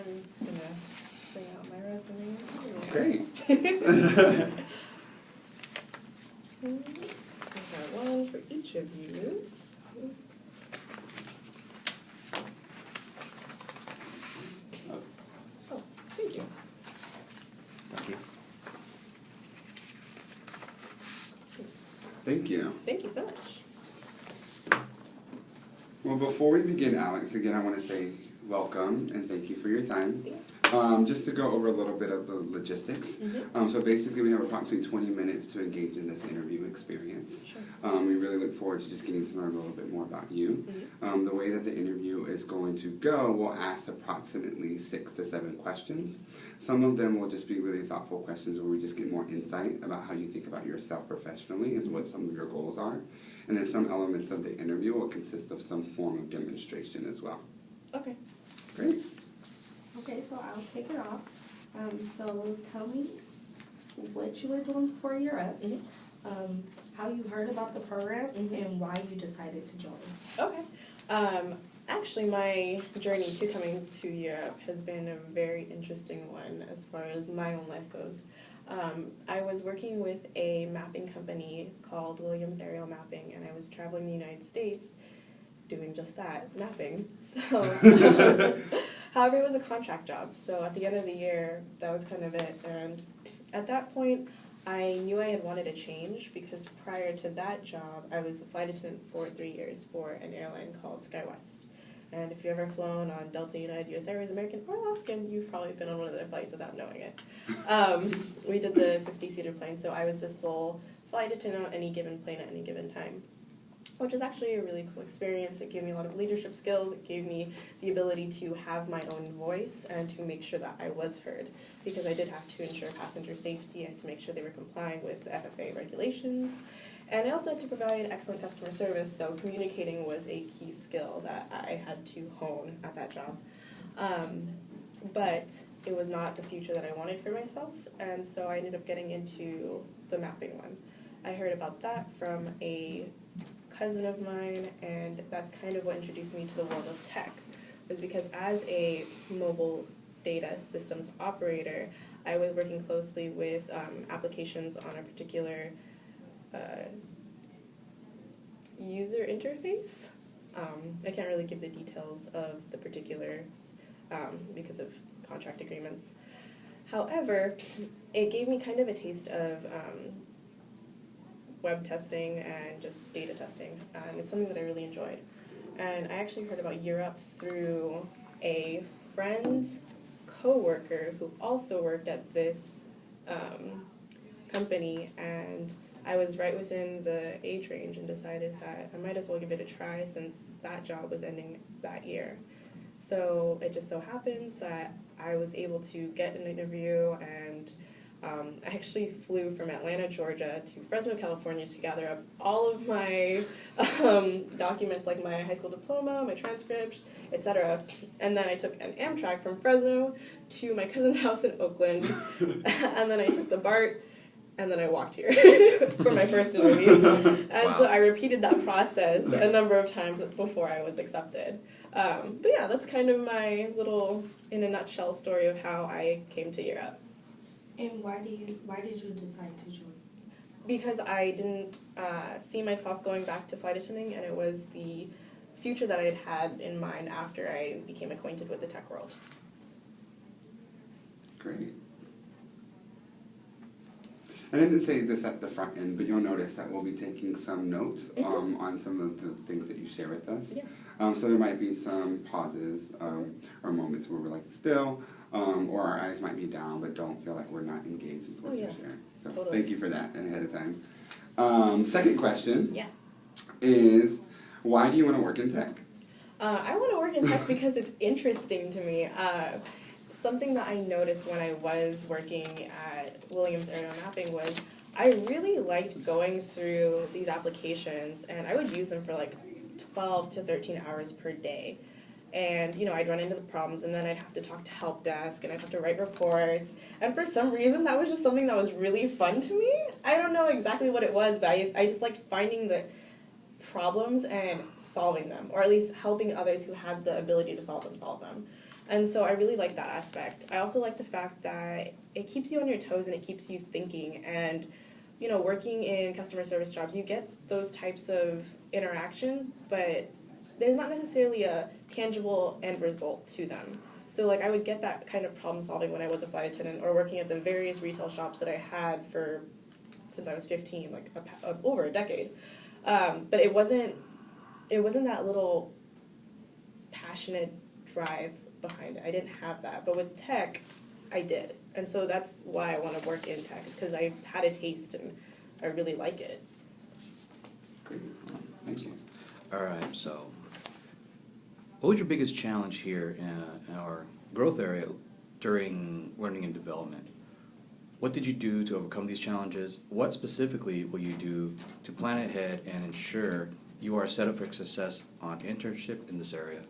I'm going to bring out my resume. Great. I've got one for each of you. Oh, thank you. Thank you. Thank you. Thank you so much. Well, before we begin, Alex, again, I want to say welcome and thank you for your time. Just to go over a little bit of the logistics. Mm-hmm. So basically, we have approximately 20 minutes to engage in this interview experience. Sure. We really look forward to just getting to learn a little bit more about you. Mm-hmm. The way that the interview is going to go, we'll ask approximately 6 to 7 questions. Some of them will just be really thoughtful questions where we just get more insight about how you think about yourself professionally and what some of your goals are. And then some elements of the interview will consist of some form of demonstration as well. Okay. Great. Okay, so I'll kick it off. So tell me what you were doing before Europe, how you heard about the program, and why you decided to join. Okay. Actually, my journey to coming to Europe has been a very interesting one as far as my own life goes. I was working with a mapping company called Williams Aerial Mapping, and I was traveling the United States doing just that, mapping. So, however, it was a contract job. So at the end of the year, that was kind of it. And at that point, I knew I had wanted a change because prior to that job, I was a flight attendant for 3 years for an airline called SkyWest. And if you've ever flown on Delta, United, US Airways, American, or Alaskan, you've probably been on one of their flights without knowing it. We did the 50-seater plane, so I was the sole flight attendant on any given plane at any given time, which is actually a really cool experience. It gave me a lot of leadership skills. It gave me the ability to have my own voice and to make sure that I was heard, because I did have to ensure passenger safety. I had to make sure they were complying with FFA regulations. And I also had to provide excellent customer service, so communicating was a key skill that I had to hone at that job. But it was not the future that I wanted for myself, and so I ended up getting into the mapping one. I heard about that from a cousin of mine, and that's kind of what introduced me to the world of tech, was because as a mobile data systems operator, I was working closely with applications on a particular user interface. I can't really give the details of the particulars because of contract agreements. However, it gave me kind of a taste of web testing and just data testing, and it's something that I really enjoyed. And I actually heard about Europe through a friend's co-worker who also worked at this company, and I was right within the age range and decided that I might as well give it a try since that job was ending that year. So it just so happens that I was able to get an interview, and I actually flew from Atlanta, Georgia to Fresno, California to gather up all of my documents, like my high school diploma, my transcripts, etc. And then I took an Amtrak from Fresno to my cousin's house in Oakland, and then I took the BART, and then I walked here for my first interview. And so I repeated that process a number of times before I was accepted. But yeah, that's kind of my little, in a nutshell, story of how I came to Europe. And why did you decide to join? Because I didn't see myself going back to flight attending, and it was the future that I had had in mind after I became acquainted with the tech world. Great. I didn't say this at the front end, but you'll notice that we'll be taking some notes on some of the things that you share with us. Yeah. So there might be some pauses or moments where we're like still, or our eyes might be down, but don't feel like we're not engaged with what you're sharing. So totally. Thank you for that ahead of time. Second question is, why do you want to work in tech? I want to work in tech because it's interesting to me. Something that I noticed when I was working at Williams Aerial Mapping was I really liked going through these applications, and I would use them for like 12 to 13 hours per day. And, you know, I'd run into the problems, and then I'd have to talk to help desk, and I'd have to write reports. And for some reason, that was just something that was really fun to me. I don't know exactly what it was, but I just liked finding the problems and solving them, or at least helping others who had the ability to solve them. And so I really like that aspect. I also like the fact that it keeps you on your toes and it keeps you thinking. And, you know, working in customer service jobs, you get those types of interactions, but there's not necessarily a tangible end result to them. So, like, I would get that kind of problem solving when I was a flight attendant or working at the various retail shops that I had since I was 15, like over a decade. But it wasn't that little passionate drive behind it. I didn't have that. But with tech, I did. And so that's why I want to work in tech, because I had a taste and I really like it. Great. Thank you. All right, so what was your biggest challenge here in our growth area during learning and development? What did you do to overcome these challenges? What specifically will you do to plan ahead and ensure you are set up for success on internship in this area?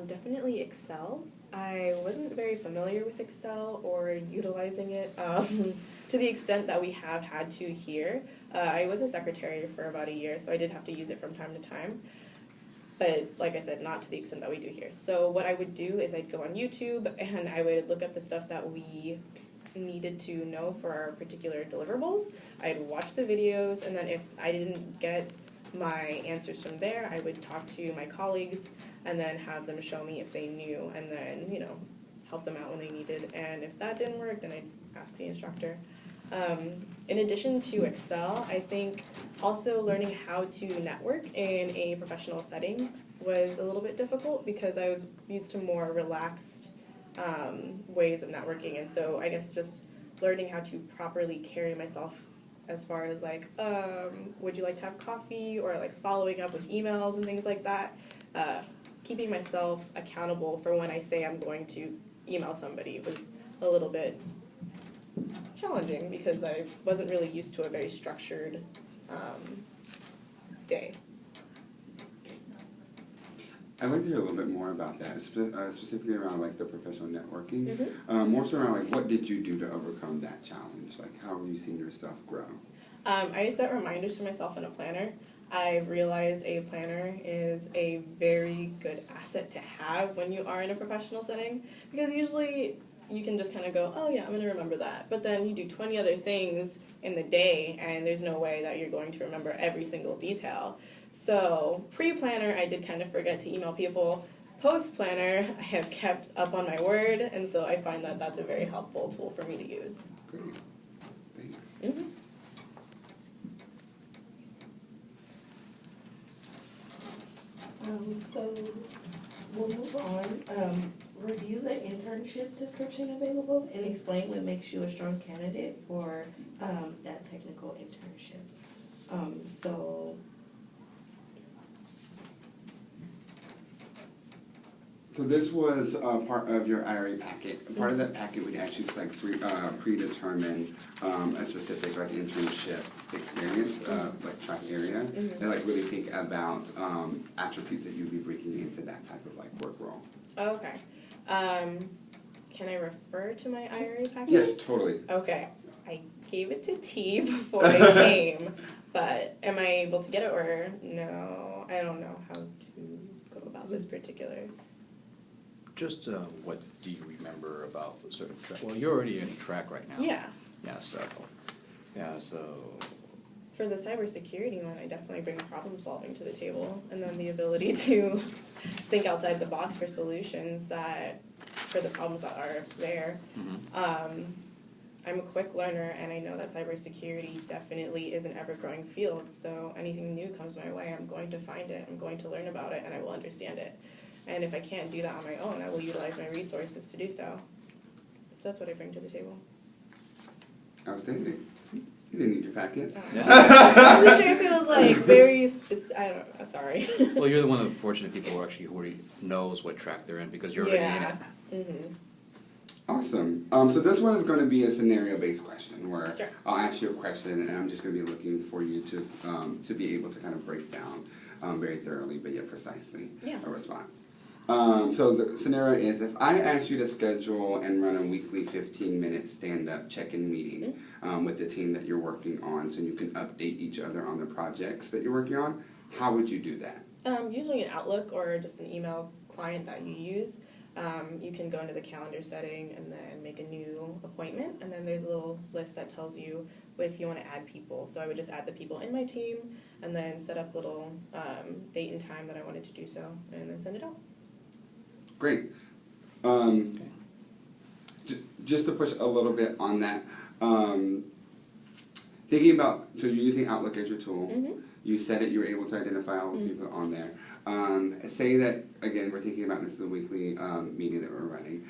Definitely Excel. I wasn't very familiar with Excel or utilizing it to the extent that we have had to here. I was a secretary for about a year, so I did have to use it from time to time. But like I said, not to the extent that we do here. So what I would do is I'd go on YouTube and I would look up the stuff that we needed to know for our particular deliverables. I'd watch the videos, and then if I didn't get my answers from there, I would talk to my colleagues and then have them show me if they knew, and then, you know, help them out when they needed. And if that didn't work, then I'd ask the instructor. In addition to Excel, I think also learning how to network in a professional setting was a little bit difficult because I was used to more relaxed ways of networking. And so I guess just learning how to properly carry myself as far as like, would you like to have coffee, or like following up with emails and things like that. Keeping myself accountable for when I say I'm going to email somebody was a little bit challenging because I wasn't really used to a very structured day. I'd like to hear a little bit more about that, specifically around like the professional networking. Mm-hmm. More so around like what did you do to overcome that challenge? Like how have you seen yourself grow? I set reminders for myself in a planner. I realized a planner is a very good asset to have when you are in a professional setting, because usually you can just kind of go, oh yeah, I'm going to remember that. But then you do 20 other things in the day, and there's no way that you're going to remember every single detail. So pre-planner, I did kind of forget to email people. Post-planner, I have kept up on my word, and so I find that that's a very helpful tool for me to use. Great. Thanks. Mm-hmm. So we'll move on. Review the internship description available and explain what makes you a strong candidate for that technical internship. So this was part of your IRA packet. Part of that packet would actually like predetermine a specific like internship experience, like track area, and like really think about attributes that you'd be bringing into that type of like work role. Okay. Can I refer to my IRA package? Yes, totally. Okay. I gave it to T before I came, but am I able to get it or no? I don't know how to go about this particular. Just what do you remember about sort of track? Well, you're already in track right now. Yeah. Yeah, so For the cybersecurity one, I definitely bring problem solving to the table, and then the ability to think outside the box for solutions for the problems that are there. I'm a quick learner, and I know that cybersecurity definitely is an ever-growing field, so anything new comes my way, I'm going to find it, I'm going to learn about it, and I will understand it. And if I can't do that on my own, I will utilize my resources to do so. So that's what I bring to the table. Outstanding. You didn't need your packet. I wasn't sure if it was like very specific. I don't know. Sorry. Well, you're the one of the fortunate people who already knows what track they're in because you're already in it. Mm-hmm. Awesome. So this one is going to be a scenario-based question where Sure. I'll ask you a question, and I'm just going to be looking for you to be able to kind of break down very thoroughly, but yet precisely a response. So the scenario is, if I asked you to schedule and run a weekly 15-minute stand-up check-in meeting with the team that you're working on so you can update each other on the projects that you're working on, how would you do that? Usually an Outlook or just an email client that you use. You can go into the calendar setting and then make a new appointment, and then there's a little list that tells you if you want to add people. So I would just add the people in my team and then set up little date and time that I wanted to do so, and then send it out. Great. Just to push a little bit on that, thinking about, so you're using Outlook as your tool. Mm-hmm. You said that you were able to identify all the people on there. Say that, again, we're thinking about this as a weekly meeting that we're running.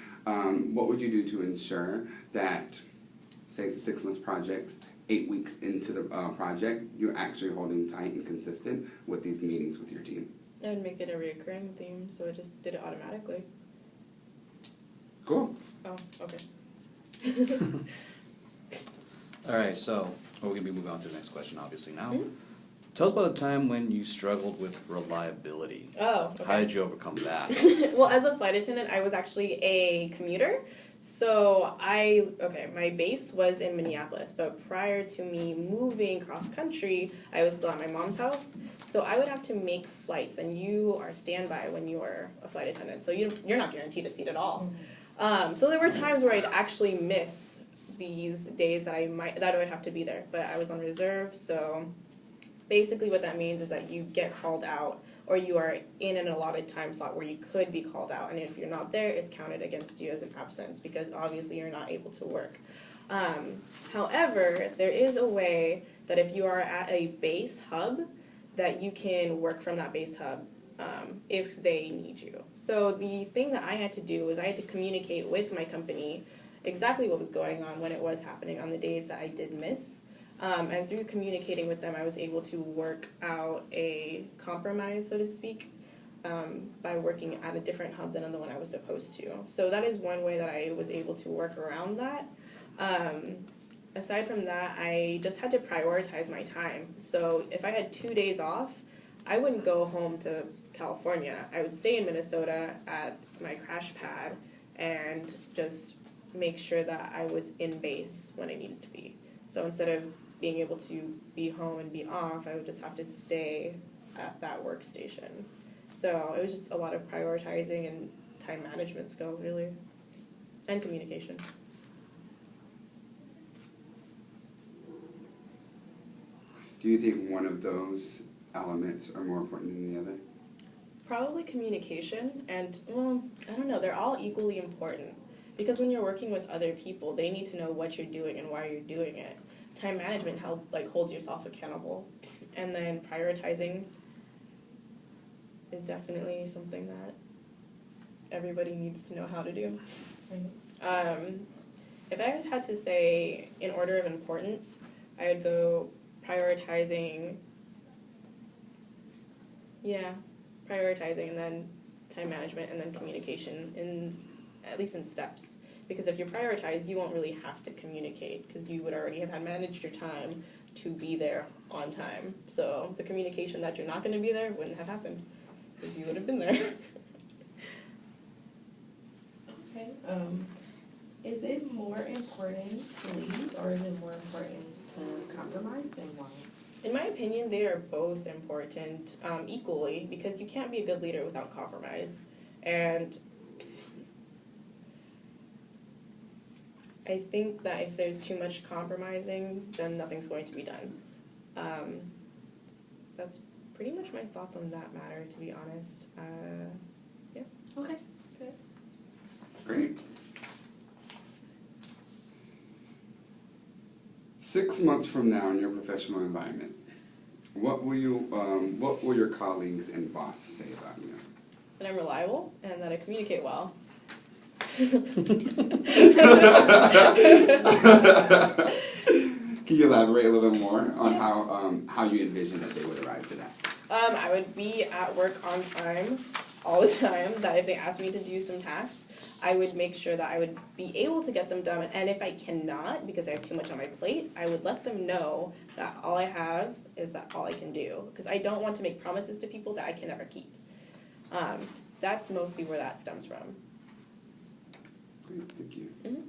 What would you do to ensure that, say it's a 6-month project, 8 weeks into the project, you're actually holding tight and consistent with these meetings with your team? And make it a recurring theme, so it just did it automatically. Cool. Oh, okay. All right, so we're going to be moving on to the next question, obviously, now. Mhm. Tell us about a time when you struggled with reliability. Oh, okay. How did you overcome that? Well, as a flight attendant, I was actually a commuter. So my base was in Minneapolis, but prior to me moving cross country, I was still at my mom's house. So I would have to make flights, and you are standby when you are a flight attendant. So you're not guaranteed a seat at all. So there were times where I'd actually miss these days that I would have to be there, but I was on reserve. So basically what that means is that you get called out, or you are in an allotted time slot where you could be called out, and if you're not there, it's counted against you as an absence because obviously you're not able to work. However, there is a way that if you are at a base hub, that you can work from that base hub if they need you. So the thing that I had to do was I had to communicate with my company exactly what was going on when it was happening on the days that I did miss. And through communicating with them, I was able to work out a compromise, so to speak, by working at a different hub than on the one I was supposed to. So that is one way that I was able to work around that. Aside from that, I just had to prioritize my time. So if I had 2 days off, I wouldn't go home to California. I would stay in Minnesota at my crash pad and just make sure that I was in base when I needed to be. So instead of being able to be home and be off, I would just have to stay at that workstation. So it was just a lot of prioritizing and time management skills, really, and communication. Do you think one of those elements are more important than the other? Probably communication, and, well, I don't know, they're all equally important. Because when you're working with other people, they need to know what you're doing and why you're doing it. Time management holds yourself accountable. And then prioritizing is definitely something that everybody needs to know how to do. If I had to say in order of importance, I would go prioritizing, and then time management, and then communication, at least in steps. Because if you prioritize, you won't really have to communicate because you would already have had managed your time to be there on time. So the communication that you're not going to be there wouldn't have happened because you would have been there. Okay. Is it more important to lead or is it more important to compromise, and why? In my opinion, they are both important equally because you can't be a good leader without compromise. And I think that if there's too much compromising, then nothing's going to be done. That's pretty much my thoughts on that matter, to be honest. Okay, good. Great. 6 months from now in your professional environment, what will your colleagues and boss say about you? That I'm reliable and that I communicate well. Can you elaborate a little bit more on how you envision that they would arrive to that? I would be at work on time all the time, that if they asked me to do some tasks, I would make sure that I would be able to get them done. And if I cannot, because I have too much on my plate, I would let them know that all I have is that all I can do. Because I don't want to make promises to people that I can never keep. That's mostly where that stems from. Great, thank you. Mm-hmm.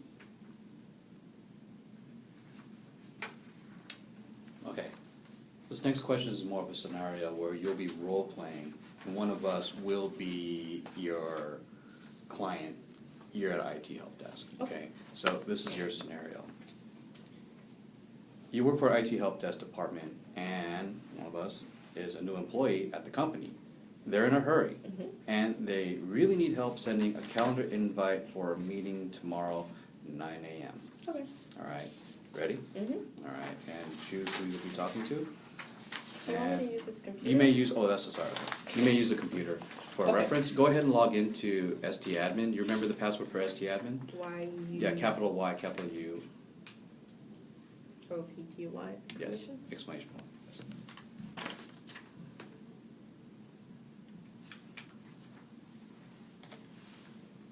Okay. This next question is more of a scenario where you'll be role-playing, and one of us will be your client, you're at IT help desk, okay? So this is your scenario. You work for IT help desk department, and one of us is a new employee at the company. They're in a hurry, and they really need help sending a calendar invite for a meeting tomorrow, 9 a.m. Okay. All right, ready? Mm-hmm. All right, and choose who you'll be talking to. Do you want me And to use this computer? you may use, oh, that's, sorry, you may use a computer. For Okay. reference, go ahead and log into STAdmin. You remember the password for STAdmin? Y U. Yeah, capital Y, capital U, O P T Y. yes, exclamation point.